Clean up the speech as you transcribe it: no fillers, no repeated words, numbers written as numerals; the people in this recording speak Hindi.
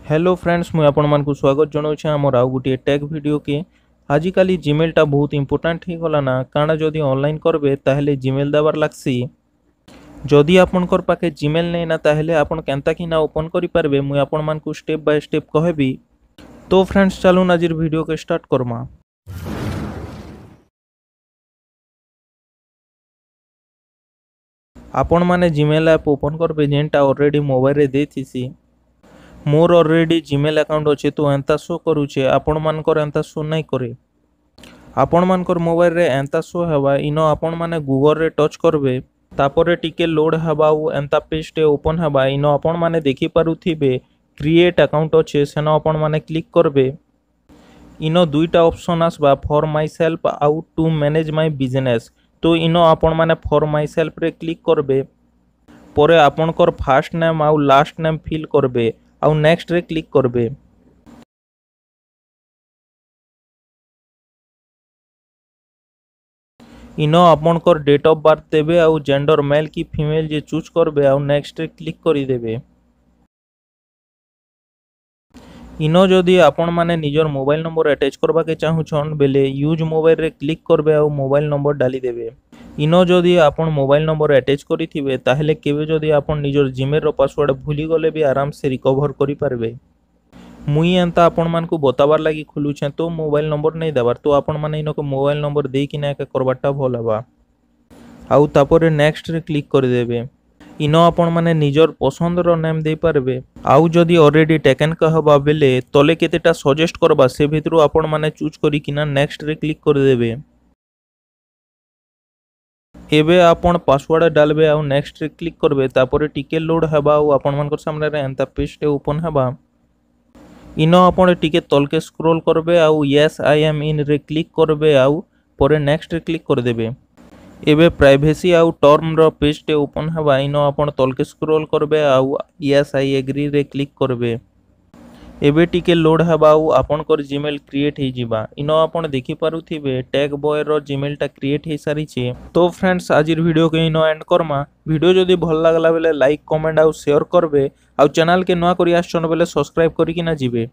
हेलो फ्रेंड्स मुझे आपण मानकु स्वागत जनाऊँ आमर आउ गोटे टैग वीडियो के। आजिकल जीमेल टा बहुत इंपोर्टेंट हो गला ना काना जदि ऑनलाइन करबे ताहले जीमेल देवार लागसी। जदि आपनकर पाखे जीमेल नहीं ना ताहले आपन केनता कि ना ओपन करि पारबे मुझे आपण मानकु स्टेप बाय स्टेप कहबी। तो फ्रेंड्स चलून आज वीडियो के स्टार्ट करमा। आपण माने जीमेल ऐप ओपन करबे जेनटा ऑलरेडी मोबाइल रे देथिसी। मोर ऑलरेडी जीमेल अकाउंट अच्छे तो एंता शो करूचे आपण मानकर एंता शो नहीं करे। आपण मानकर मोबाइल रे एंता शो हेबा इनो आपण माने गूगल रे टच करबे तापरे टिके लोड हेबा एंता पेज टे ओपन हेबा इनो आपण माने देखि पारुथिबे क्रिएट अकाउंट अच्छे सेनो आपण माने क्लिक करबे। इनो दुईटा ऑप्शन आसबा फॉर माई सेल्फ आउ टू मैनेज माई बिजनेस। तो इनो आपण माने फॉर माई सेल्फ रे क्लिक करबे परे आपनकर फास्ट नेम आउ लास्ट नेम फिल करबे आउ नेक्स्ट रे क्लिक करबे। इनो आपनकर डेट ऑफ बर्थ देबे आउ जेंडर मेल की फीमेल जे चूज करबे आउ नेक्स्ट रे क्लिक करि देबे। इनो जदि आपण माने निजर मोबाइल नंबर अटैच करबा के चाहूछन बेले यूज मोबाइल रे क्लिक करबे आउ मोबाइल नंबर डाली देबे। इनो जदि आपण मोबाइल नंबर अटैच करिथिबे ताहले केबे जदि आपण निजर जीमेल रो पासवर्ड भूली गले भी आराम से रिकवर करि पारबे। मुई एंता आपण मानकु बताबार लागि खुलुछे तो मोबाइल नंबर नहीं देबार तो आपण माने इनो को मोबाइल नंबर दे कि ना के करबाटा भल हबा आउ तापरे नेक्स्ट रे क्लिक कर देबे। इनो आपण माने निजर पसंद रो नेम दे पारबे आउ जदि ऑलरेडी टेकन कहबा बेले तले केतेटा सजेस्ट करबा से भितरु आपण माने चूज करी कि ना नेक्स्ट रे क्लिक कर देबे। एबे आपण पासवर्ड डालबे आउ नेक्स्ट रे क्लिक करबे तापरे टिके लोड हेबा आउ आपण मानकर सामने रे एंता पेज टे ओपन हेबा। इनो आपण टिके तलके स्क्रॉल करबे आउ यस आई एम इन रे क्लिक करबे आउ परे नेक्स्ट रे क्लिक कर देबे। एबे प्राइवेसी आउ टर्म रो पेज टे ओपन हेबा इनो आपण तलके स्क्रॉल करबे आउ यस आई एग्री रे क्लिक करबे। एबे टिके लोड हेबा आउ आपनकर जीमेल क्रिएट हे जिबा। इनो आपण देखि पारुथिबे टैग बॉय रो जीमेल टा क्रिएट हे सारिछे। तो फ्रेंड्स आजिर वीडियो के इनो एंड करमा। वीडियो जदि भल लागला बेले लाइक कमेंट आउ शेयर करबे आउ चैनल के नवा करी आछन बेले सब्सक्राइब करी कि ना जिबे।